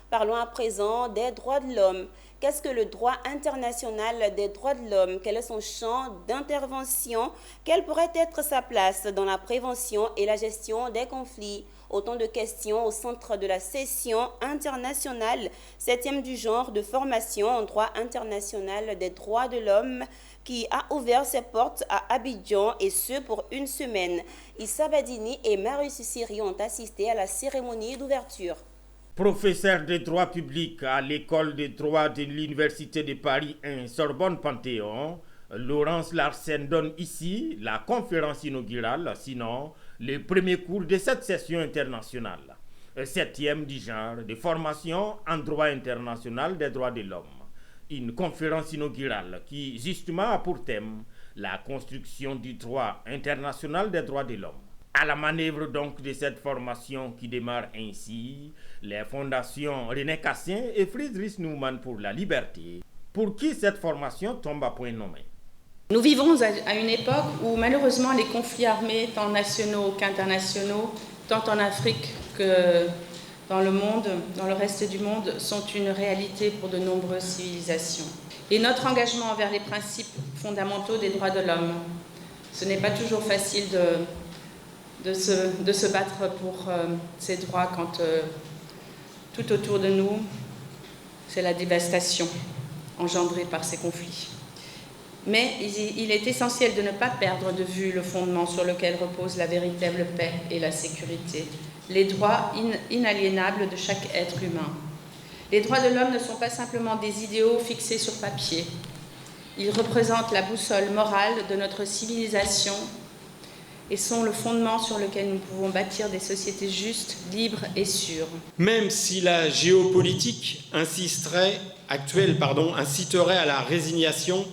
Parlons à présent des droits de l'homme. Qu'est-ce que le droit international des droits de l'homme? Quel est son champ d'intervention? Quelle pourrait être sa place dans la prévention et la gestion des conflits? Autant de questions au centre de la session internationale, 7e du genre de formation en droit international des droits de l'homme qui a ouvert ses portes à Abidjan et ce pour une semaine. Issa Badini et Marius Siri ont assisté à la cérémonie d'ouverture. Professeur de droit public à l'école de droit de l'Université de Paris 1 Sorbonne-Panthéon, Laurence Larsen donne ici la conférence inaugurale, sinon le premier cours de cette session internationale, 7e du genre de formation en droit international des droits de l'homme. Une conférence inaugurale qui justement a pour thème la construction du droit international des droits de l'homme. À la manœuvre donc de cette formation qui démarre ainsi, les fondations René Cassin et Friedrich Naumann pour la liberté, pour qui cette formation tombe à point nommé. Nous vivons à une époque où malheureusement les conflits armés, tant nationaux qu'internationaux, tant en Afrique que dans le monde, dans le reste du monde, sont une réalité pour de nombreuses civilisations. Et notre engagement envers les principes fondamentaux des droits de l'homme, ce n'est pas toujours facile de se battre pour ces droits quand tout autour de nous, c'est la dévastation engendrée par ces conflits. Mais il est essentiel de ne pas perdre de vue le fondement sur lequel repose la véritable paix et la sécurité, les droits inaliénables de chaque être humain. Les droits de l'homme ne sont pas simplement des idéaux fixés sur papier. Ils représentent la boussole morale de notre civilisation et sont le fondement sur lequel nous pouvons bâtir des sociétés justes, libres et sûres. Même si la géopolitique inciterait à la résignation,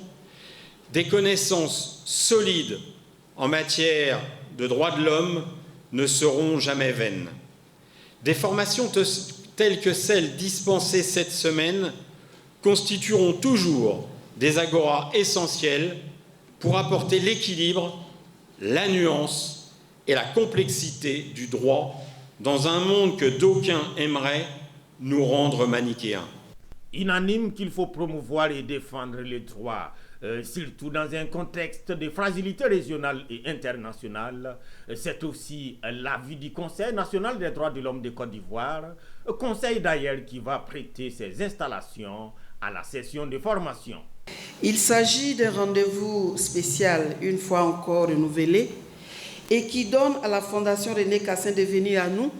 des connaissances solides en matière de droits de l'homme ne seront jamais vaines. Des formations telles que celles dispensées cette semaine constitueront toujours des agoras essentielles pour apporter l'équilibre, la nuance et la complexité du droit dans un monde que d'aucuns aimeraient nous rendre manichéens. Unanime qu'il faut promouvoir et défendre les droits, surtout dans un contexte de fragilité régionale et internationale. C'est aussi l'avis du Conseil national des droits de l'homme de Côte d'Ivoire, conseil d'ailleurs qui va prêter ses installations à la session de formation. Il s'agit d'un rendez-vous spécial, une fois encore renouvelé, et qui donne à la Fondation René Cassin de venir à nous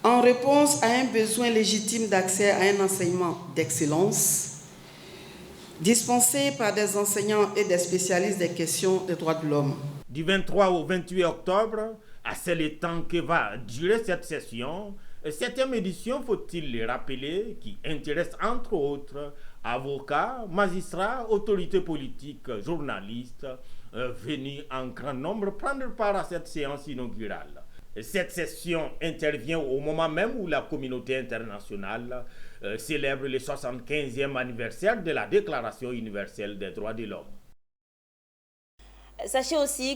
en réponse à un besoin légitime d'accès à un enseignement d'excellence dispensé par des enseignants et des spécialistes des questions des droits de l'homme. Du 23 au 28 octobre, c'est le temps que va durer cette session. Septième édition, faut-il le rappeler, qui intéresse entre autres avocats, magistrats, autorités politiques, journalistes, venus en grand nombre prendre part à cette séance inaugurale. Cette session intervient au moment même où la communauté internationale célèbre le 75e anniversaire de la Déclaration universelle des droits de l'homme. Sachez aussi que